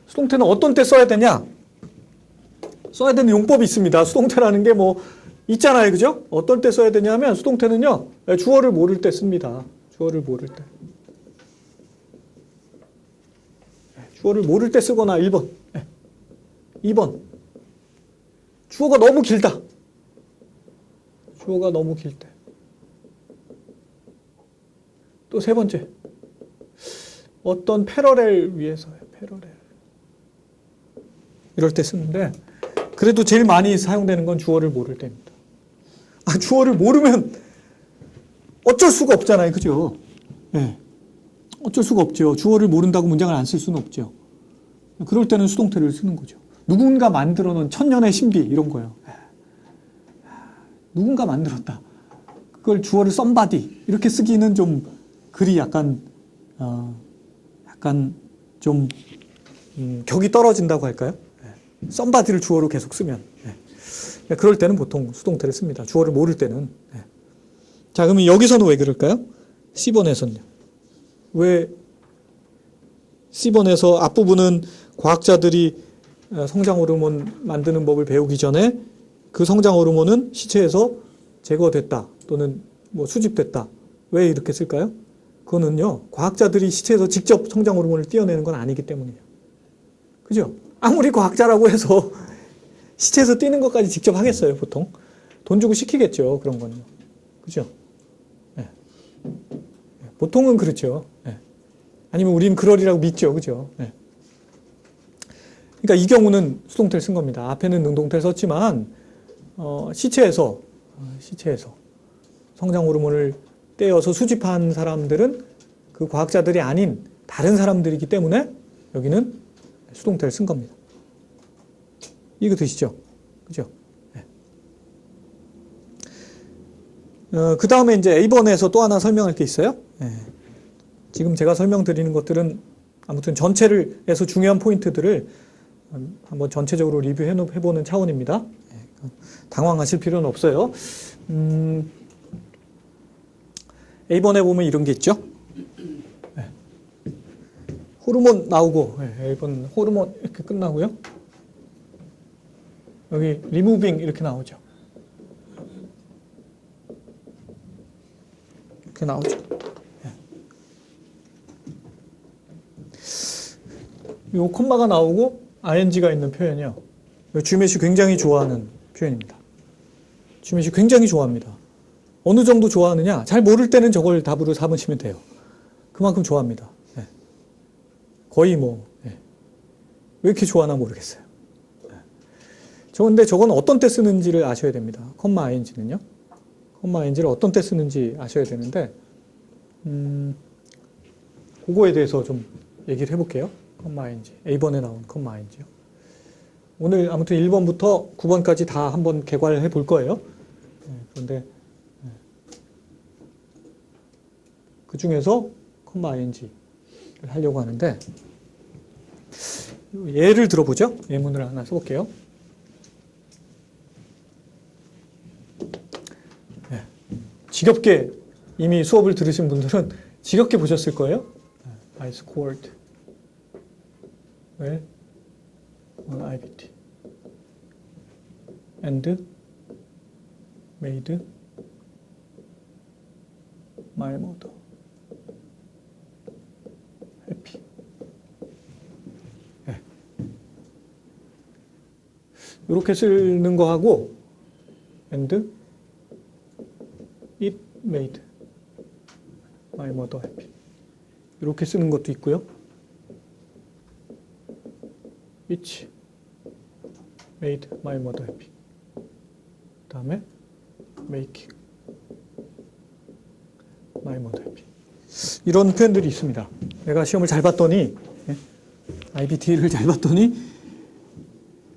수동태는 어떤 때 써야 되냐? 써야 되는 용법이 있습니다. 수동태라는 게 뭐, 있잖아요, 그죠? 어떤 때 써야 되냐면, 수동태는요, 주어를 모를 때 씁니다. 주어를 모를 때. 주어를 모를 때 쓰거나 1번. 2번. 주어가 너무 길다. 주어가 너무 길 때. 또 세 번째. 어떤 패러렐 위해서요. 패러렐. 이럴 때 쓰는데 그래도 제일 많이 사용되는 건 주어를 모를 때입니다. 주어를 모르면 어쩔 수가 없잖아요. 그죠? 어쩔 수가 없죠. 주어를 모른다고 문장을 안 쓸 수는 없죠. 그럴 때는 수동태를 쓰는 거죠. 누군가 만들어 놓은 천년의 신비 이런 거요. 누군가 만들었다. 그걸 주어를 somebody 이렇게 쓰기는 좀 글이 약간 좀 격이 떨어진다고 할까요? somebody를 주어로 계속 쓰면 그럴 때는 보통 수동태를 씁니다. 주어를 모를 때는. 자, 그러면 여기서는 왜 그럴까요? C번에서는요. 왜 C번에서 앞부분은 과학자들이 성장 호르몬 만드는 법을 배우기 전에 그 성장 호르몬은 시체에서 제거됐다 또는 뭐 수집됐다. 왜 이렇게 쓸까요? 그거는요, 과학자들이 시체에서 직접 성장 호르몬을 띄어내는 건 아니기 때문이에요. 그죠? 아무리 과학자라고 해서 시체에서 뛰는 것까지 직접 하겠어요, 보통? 돈 주고 시키겠죠, 그런 거는. 그죠? 예. 보통은 그렇죠. 예. 아니면 우리는 그러리라고 믿죠, 그죠? 예. 그러니까 이 경우는 수동태를 쓴 겁니다. 앞에는 능동태를 썼지만, 시체에서 성장 호르몬을 떼어서 수집한 사람들은 그 과학자들이 아닌 다른 사람들이기 때문에 여기는 수동태를 쓴 겁니다. 이거 드시죠? 그죠? 네. 그 다음에 이제 A번에서 또 하나 설명할 게 있어요. 네. 지금 제가 설명드리는 것들은 아무튼 전체에서 중요한 포인트들을 한번 전체적으로 리뷰해보는 차원입니다. 네. 당황하실 필요는 없어요. A번에 보면 이런 게 있죠. 네. 호르몬 나오고, 네. A번 호르몬 이렇게 끝나고요. 여기 removing 이렇게 나오죠. 이렇게 나오죠. 네. 요 콤마가 나오고 ing가 있는 표현이요. 주메시 굉장히 좋아하는 표현입니다. 주메시 굉장히 좋아합니다. 어느 정도 좋아하느냐? 잘 모를 때는 저걸 답으로 삼으시면 돼요. 그만큼 좋아합니다. 네. 거의 뭐, 네. 왜 이렇게 좋아하나 모르겠어요. 근데 저건 어떤 때 쓰는지를 아셔야 됩니다. 컴마 ing는요. 컴마 ing를 어떤 때 쓰는지 아셔야 되는데, 그거에 대해서 좀 얘기를 해볼게요. 컴마 ing. A번에 나온 컴마 ing요. 오늘 아무튼 1번부터 9번까지 다 한번 개괄해 볼 거예요. 그런데, 그 중에서 컴마 ing를 하려고 하는데, 예를 들어보죠. 예문을 하나 써볼게요. 지겹게 이미 수업을 들으신 분들은 지겹게 보셨을 거예요. I scored well on IBT and made my mother happy. 네. 이렇게 쓰는 거하고 and it made my mother happy. 이렇게 쓰는 것도 있고요. Which made my mother happy. 그 다음에 make my mother happy. 이런 표현들이 있습니다. 내가 시험을 잘 봤더니, IBT를 잘 봤더니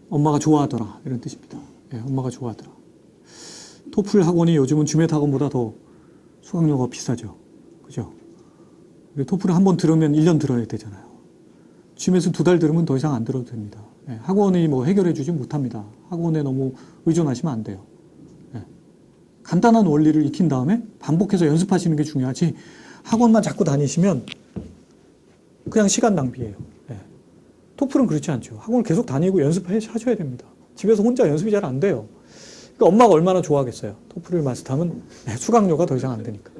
엄마가 좋아하더라. 이런 뜻입니다. 엄마가 좋아하더라. 토플 학원이 요즘은 주메트 학원보다 더 수강료가 비싸죠. 그죠? 토플을 한번 들으면 1년 들어야 되잖아요. 주메트 2달 들으면 더 이상 안 들어도 됩니다. 학원이 뭐 해결해 주지 못합니다. 학원에 너무 의존하시면 안 돼요. 간단한 원리를 익힌 다음에 반복해서 연습하시는 게 중요하지, 학원만 자꾸 다니시면 그냥 시간 낭비예요. 토플은 그렇지 않죠. 학원을 계속 다니고 연습하셔야 됩니다. 집에서 혼자 연습이 잘 안 돼요. 그러니까 엄마가 얼마나 좋아하겠어요. 토플을 마스터하면 수강료가 더 이상 안 되니까.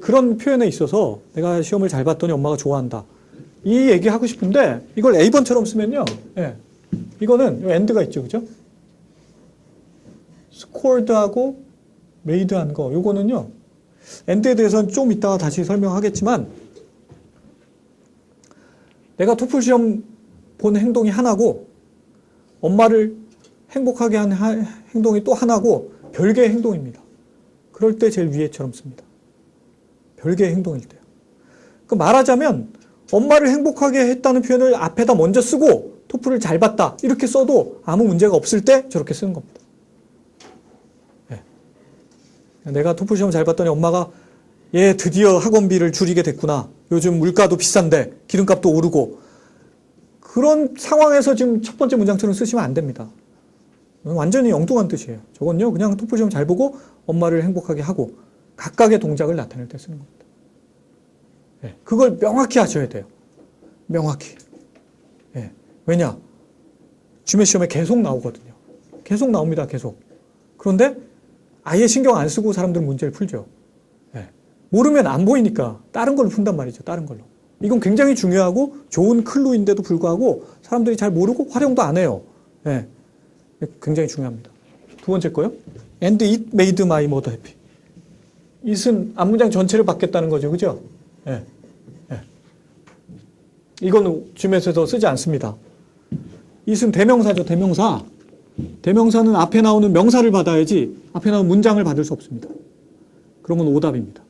그런 표현에 있어서 내가 시험을 잘 봤더니 엄마가 좋아한다. 이 얘기 하고 싶은데 이걸 A번처럼 쓰면요. 이거는 and가 있죠. 그죠? scored하고 made한 거. 요거는요. and에 대해서는 좀 이따가 다시 설명하겠지만, 내가 토플 시험 본 행동이 하나고 엄마를 행복하게 한 행동이 또 하나고 별개의 행동입니다. 그럴 때 제일 위에처럼 씁니다. 별개의 행동일 때요. 그 말하자면 엄마를 행복하게 했다는 표현을 앞에다 먼저 쓰고 토플을 잘 봤다 이렇게 써도 아무 문제가 없을 때 저렇게 쓰는 겁니다. 내가 토플 시험 잘 봤더니 엄마가 얘 드디어 학원비를 줄이게 됐구나. 요즘 물가도 비싼데 기름값도 오르고. 그런 상황에서 지금 첫 번째 문장처럼 쓰시면 안 됩니다. 완전히 엉뚱한 뜻이에요. 저건요, 그냥 토플 시험 잘 보고 엄마를 행복하게 하고 각각의 동작을 나타낼 때 쓰는 겁니다. 그걸 명확히 하셔야 돼요. 명확히. 왜냐? 주매 시험에 계속 나오거든요. 계속 나옵니다. 계속. 그런데 아예 신경 안 쓰고 사람들은 문제를 풀죠. 모르면 안 보이니까 다른 걸로 푼단 말이죠. 다른 걸로. 이건 굉장히 중요하고 좋은 클루인데도 불구하고 사람들이 잘 모르고 활용도 안 해요. 굉장히 중요합니다. 두 번째 거요. And it made my mother happy. it은 앞문장 전체를 받겠다는 거죠. 그죠? 예. 예. 이건 줌에서 쓰지 않습니다. it은 대명사죠. 대명사. 대명사는 앞에 나오는 명사를 받아야지 앞에 나오는 문장을 받을 수 없습니다. 그러면 오답입니다.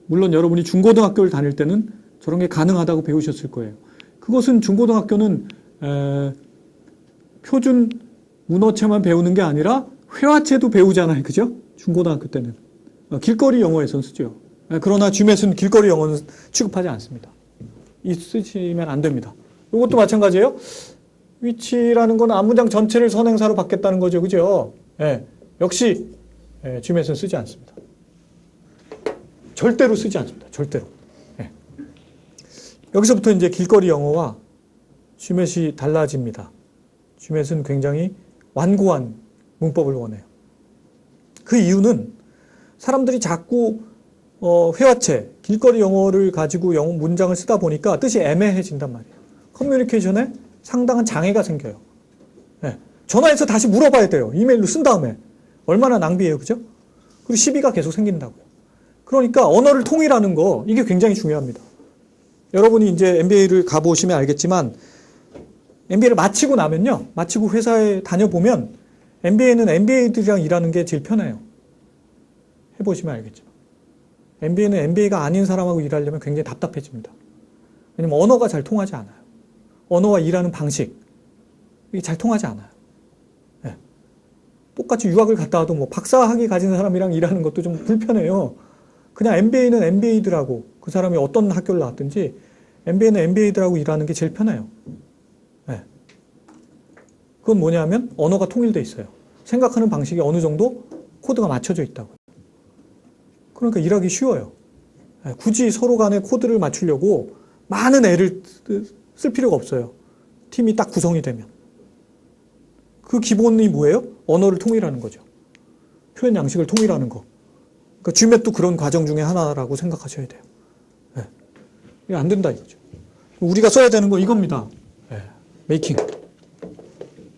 물론 여러분이 중고등학교를 다닐 때는 저런 게 가능하다고 배우셨을 거예요. 그것은 중고등학교는 표준 문어체만 배우는 게 아니라 회화체도 배우잖아요. 그죠? 중고등학교 때는. 길거리 영어에서는 쓰죠. 그러나 줌에서는 길거리 영어는 취급하지 않습니다. 이 쓰시면 안 됩니다. 이것도 마찬가지예요. which라는 건 앞문장 전체를 선행사로 받겠다는 거죠. 그죠? 예. 역시 줌에서는 쓰지 않습니다. 절대로 쓰지 않습니다. 절대로. 예. 여기서부터 이제 길거리 영어와 줌엣이 달라집니다. 줌엣은 굉장히 완고한 문법을 원해요. 그 이유는 사람들이 자꾸 회화체, 길거리 영어를 가지고 문장을 쓰다 보니까 뜻이 애매해진단 말이에요. 커뮤니케이션에 상당한 장애가 생겨요. 예. 전화해서 다시 물어봐야 돼요. 이메일로 쓴 다음에. 얼마나 낭비해요. 그죠? 그리고 시비가 계속 생긴다고요. 그러니까 언어를 통일하는 거, 이게 굉장히 중요합니다. 여러분이 이제 MBA를 가보시면 알겠지만, MBA를 마치고 나면요, 마치고 회사에 다녀보면, MBA는 MBA들이랑 일하는 게 제일 편해요. 해보시면 알겠지만. MBA는 MBA가 아닌 사람하고 일하려면 굉장히 답답해집니다. 왜냐면 언어가 잘 통하지 않아요. 언어와 일하는 방식, 이게 잘 통하지 않아요. 네. 똑같이 유학을 갔다 와도 뭐 박사학위 가진 사람이랑 일하는 것도 좀 불편해요. 그냥 MBA는 MBA들하고 그 사람이 어떤 학교를 나왔든지 MBA는 MBA들하고 일하는 게 제일 편해요. 네. 그건 뭐냐면 언어가 통일돼 있어요. 생각하는 방식이 어느 정도 코드가 맞춰져 있다고요. 그러니까 일하기 쉬워요. 네. 굳이 서로 간에 코드를 맞추려고 많은 애를 쓸 필요가 없어요. 팀이 딱 구성이 되면. 그 기본이 뭐예요? 언어를 통일하는 거죠. 표현 양식을 통일하는 거. 그러니까 줌맷도 그런 과정 중에 하나라고 생각하셔야 돼요. 네. 이거 안 된다 이거죠. 우리가 써야 되는 거 이겁니다. 네.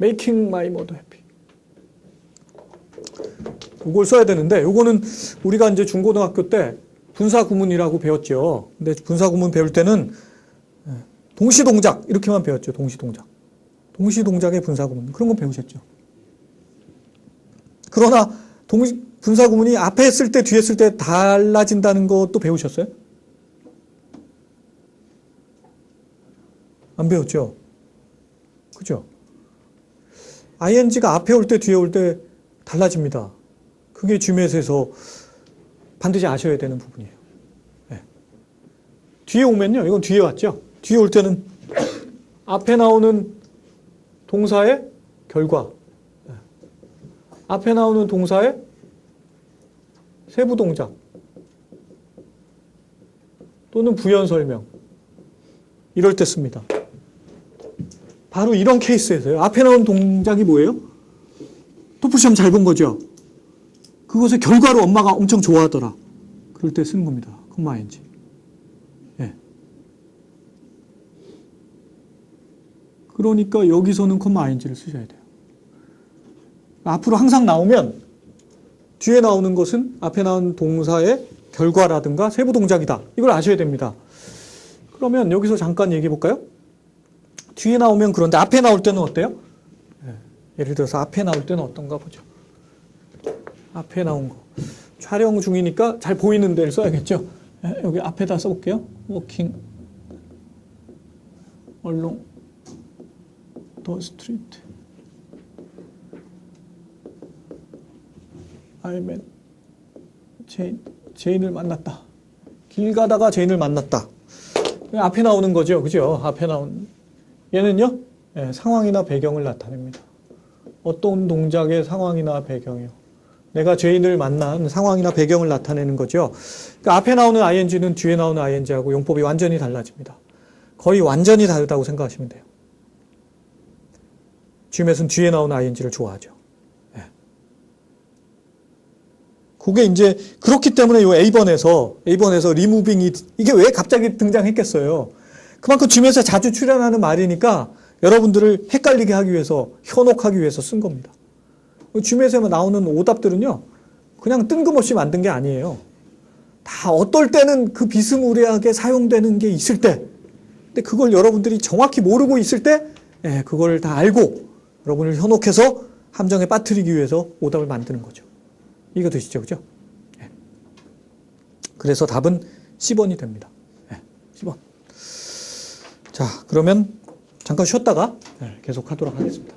Making my mother happy. 이걸 써야 되는데, 요거는 우리가 이제 중고등학교 때 분사구문이라고 배웠죠. 근데 분사구문 배울 때는 동시동작 이렇게만 배웠죠. 동시동작. 동시동작의 분사구문. 그런 거 배우셨죠. 그러나 분사구문이 앞에 쓸 때 뒤에 쓸 때 달라진다는 것도 배우셨어요? 안 배웠죠? 그죠? ing가 앞에 올 때 뒤에 올 때 달라집니다. 그게 줌에서 반드시 아셔야 되는 부분이에요. 네. 뒤에 오면요. 이건 뒤에 왔죠? 뒤에 올 때는 앞에 나오는 동사의 결과, 앞에 나오는 동사의 세부 동작 또는 부연 설명, 이럴 때 씁니다. 바로 이런 케이스에서요. 앞에 나온 동작이 뭐예요? 토플 시험 잘 본 거죠? 그것의 결과로 엄마가 엄청 좋아하더라. 그럴 때 쓰는 겁니다. 콤마 ing. 예. 그러니까 여기서는 콤마 ing를 쓰셔야 돼요. 앞으로 항상 나오면 뒤에 나오는 것은 앞에 나온 동사의 결과라든가 세부 동작이다. 이걸 아셔야 됩니다. 그러면 여기서 잠깐 얘기해 볼까요? 뒤에 나오면 그런데 앞에 나올 때는 어때요? 예를 들어서 앞에 나올 때는 어떤가 보죠. 앞에 나온 거. 촬영 중이니까 잘 보이는 데를 써야겠죠. 여기 앞에다 써볼게요. Walking along the street. I met 제인을 만났다. 길 가다가 제인을 만났다. 앞에 나오는 거죠. 그죠? 앞에 나온. 얘는요, 상황이나 배경을 나타냅니다. 어떤 동작의 상황이나 배경이요. 내가 죄인을 만난 상황이나 배경을 나타내는 거죠. 그러니까 앞에 나오는 ing는 뒤에 나오는 ing하고 용법이 완전히 달라집니다. 거의 완전히 다르다고 생각하시면 돼요. 줌에서는 뒤에 나오는 ing를 좋아하죠. 네. 그게 이제 그렇기 때문에 이 A번에서 removing이 이게 왜 갑자기 등장했겠어요. 그만큼 줌에서 자주 출연하는 말이니까 여러분들을 헷갈리게 하기 위해서, 현혹하기 위해서 쓴 겁니다. GMAT에만 나오는 오답들은요, 그냥 뜬금없이 만든 게 아니에요. 다 어떨 때는 그 비스무리하게 사용되는 게 있을 때, 근데 그걸 여러분들이 정확히 모르고 있을 때, 그걸 다 알고 여러분을 현혹해서 함정에 빠뜨리기 위해서 오답을 만드는 거죠. 이거 되시죠, 그죠? 그래서 답은 10번이 됩니다. 10번. 자, 그러면 잠깐 쉬었다가 계속 하도록 하겠습니다.